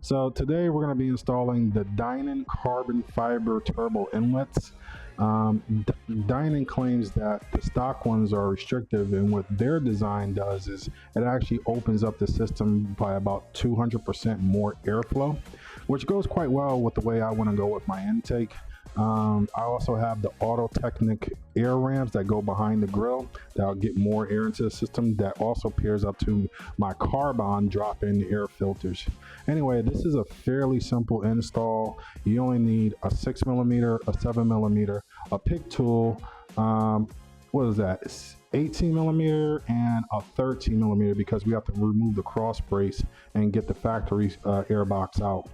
So today we're going to be installing the Dinan carbon fiber turbo inlets. Dinan claims that the stock ones are restrictive, and what their design does is it actually opens up the system by about 200% more airflow, which goes quite well with the way I want to go with my intake. I also have the Auto Technic air ramps that go behind the grill that'll get more air into the system. That also pairs up to my carbon drop-in air filters. Anyway, this is a fairly simple install. You only need a 6mm, a 7mm, a pick tool. What is that? It's 18mm and a 13mm because we have to remove the cross brace and get the factory air box out.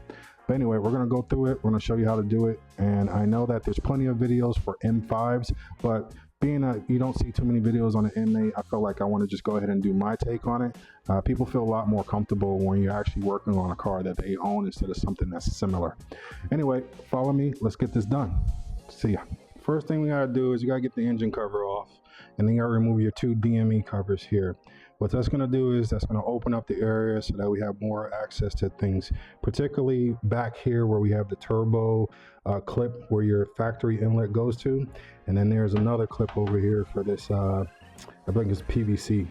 But anyway, we're going to go through it. We're going to show you how to do it. And I know that there's plenty of videos for M5s, but being that you don't see too many videos on the M8, I felt like I want to just go ahead and do my take on it. People feel a lot more comfortable when you're actually working on a car that they own instead of something that's similar. Anyway, follow me. Let's get this done. See ya. First thing we got to do is you got to get the engine cover off, and then you got to remove your two DME covers here. What that's going to do is that's going to open up the area so that we have more access to things, particularly back here where we have the turbo clip where your factory inlet goes to. And then there's another clip over here for this, I think it's PVC.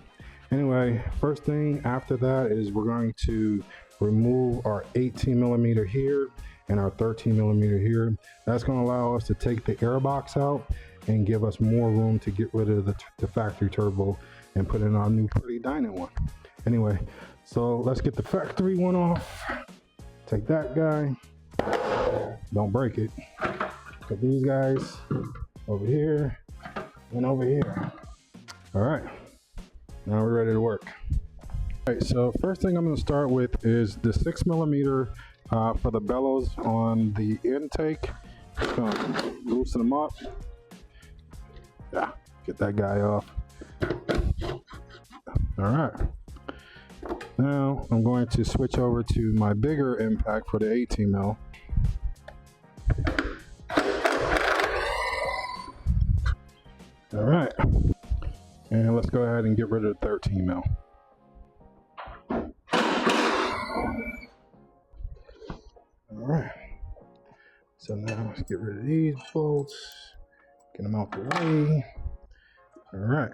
Anyway, first thing after that is we're going to remove our 18mm here and our 13mm here. That's going to allow us to take the air box out and give us more room to get rid of the factory turbo and put in our new pretty Dinan one. Anyway, so let's get the factory one off. Take that guy. Don't break it. Put these guys over here and over here. All right, now we're ready to work. All right, so first thing I'm gonna start with is the 6mm for the bellows on the intake. Just gonna loosen them up. Yeah, get that guy off. All right, now I'm going to switch over to my bigger impact for the 18mm. All right, and let's go ahead and get rid of the 13mm. All right, so now let's get rid of these bolts, get them out the way. All right.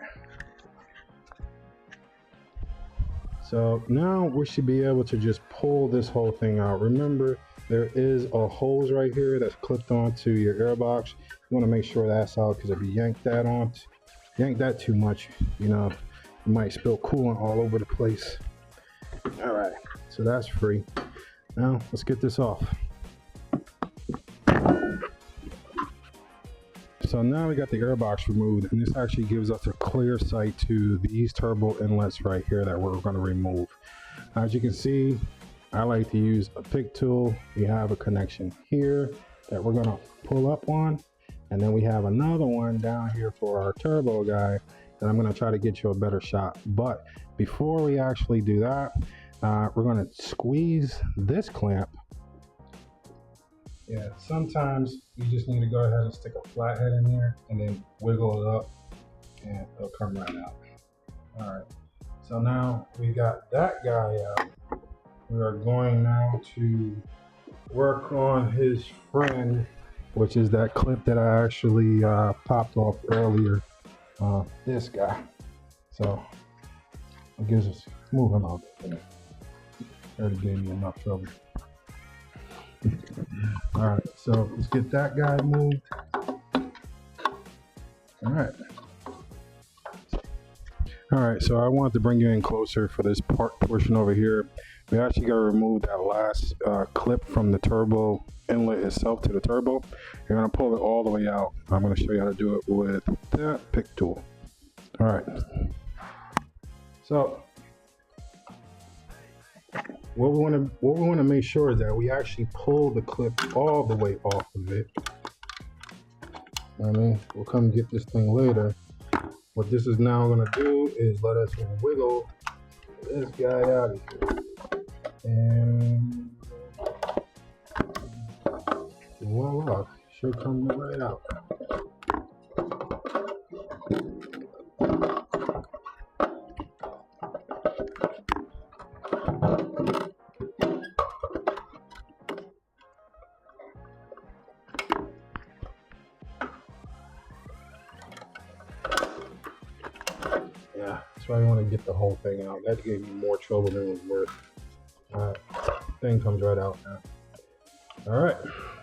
So now we should be able to just pull this whole thing out. Remember, there is a hose right here that's clipped onto your airbox. You want to make sure that's out because if you yank that too much, you know, you might spill coolant all over the place. All right, so that's free. Now let's get this off. So now we got the airbox removed, and this actually gives us a clear sight to these turbo inlets right here that we're going to remove. As you can see, I like to use a pick tool. We have a connection here that we're going to pull up on, and then we have another one down here for our turbo guy that I'm going to try to get you a better shot. But before we actually do that, we're going to squeeze this clamp. Yeah, sometimes you just need to go ahead and stick a flathead in there and then wiggle it up and it'll come right out. All right, so now we got that guy out. We are going now to work on his friend, which is that clip that I actually popped off earlier, this guy. So it gives us, move him out there. Already gave me enough trouble. All right, so let's get that guy moved. All right, so I wanted to bring you in closer for this portion over here. We actually got to remove that last clip from the turbo inlet itself to the turbo. You're going to pull it all the way out. I'm going to show you how to do it with that pick tool. All right, so what we want to make sure is that we actually pull the clip all the way off of it. I mean, we'll come get this thing later. What this is now going to do is let us wiggle this guy out of here. And voila, should come right out. So I want to get the whole thing out. That gave me more trouble than it was worth. Thing comes right out now.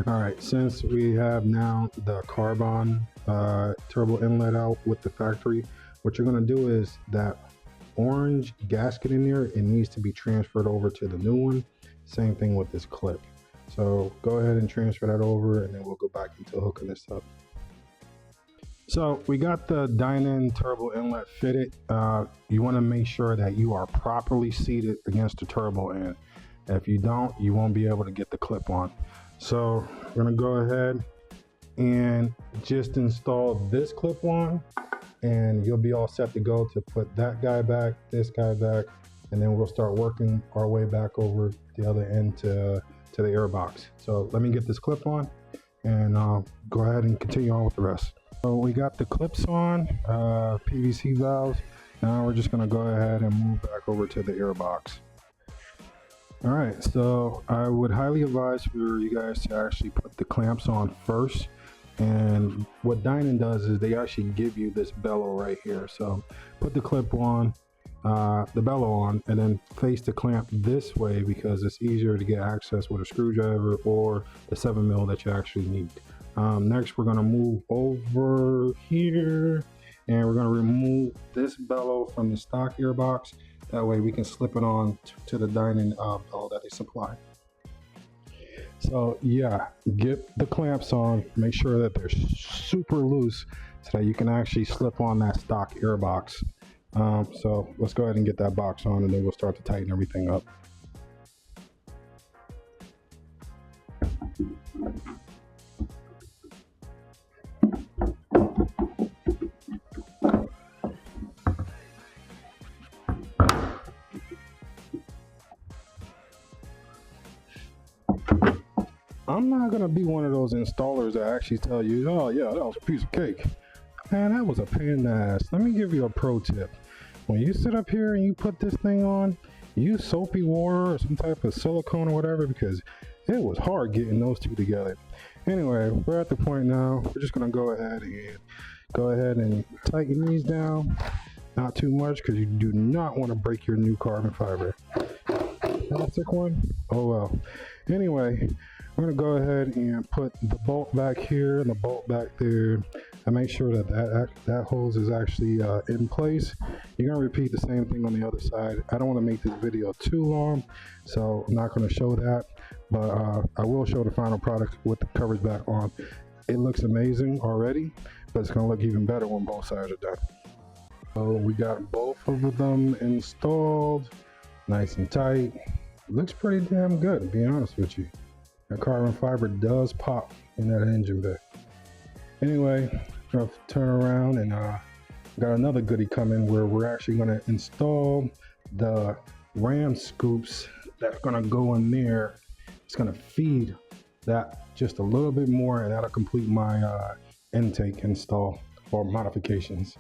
All right, since we have now the carbon turbo inlet out with the factory, what you're going to do is that orange gasket in there, it needs to be transferred over to the new one. Same thing with this clip. So go ahead and transfer that over, and then we'll go back into hooking this up. So we got the Dinan turbo inlet fitted. You want to make sure that you are properly seated against the turbo end. If you don't, you won't be able to get the clip on. So we're gonna go ahead and just install this clip on, and you'll be all set to go to put that guy back, this guy back, and then we'll start working our way back over the other end to the air box. So let me get this clip on and go ahead and continue on with the rest. So we got the clips on, PVC valves. Now we're just gonna go ahead and move back over to the air box. All right, so I would highly advise for you guys to actually put the clamps on first. And what Dinan does is they actually give you this bellow right here. So put the clip on, the bellow on, and then face the clamp this way because it's easier to get access with a screwdriver or the 7mm that you actually need. Next, we're gonna move over here and we're gonna remove this bellow from the stock gearbox. That way we can slip it on to the Dinan bellow that they supply. So yeah, get the clamps on, make sure that they're super loose so that you can actually slip on that stock air box. So let's go ahead and get that box on, and then we'll start to tighten everything up. I'm not gonna be one of those installers that actually tell you, oh yeah, that was a piece of cake. Man, that was a pain in the ass. Let me give you a pro tip. When you sit up here and you put this thing on, use soapy water or some type of silicone or whatever, because it was hard getting those two together. Anyway, we're at the point now, we're just gonna go ahead and tighten these down. Not too much, because you do not want to break your new carbon fiber. Plastic one? Oh well. Anyway, we're gonna go ahead and put the bolt back here and the bolt back there, and make sure that that hose is actually in place. You're gonna repeat the same thing on the other side. I don't want to make this video too long, so I'm not gonna show that, but I will show the final product with the covers back on. It looks amazing already, but it's gonna look even better when both sides are done. So we got both of them installed, nice and tight. Looks pretty damn good, to be honest with you. That carbon fiber does pop in that engine bay. Anyway, I'm gonna turn around and got another goodie coming where we're actually gonna install the ram scoops that's gonna go in there. It's gonna feed that just a little bit more, and that'll complete my intake install or modifications.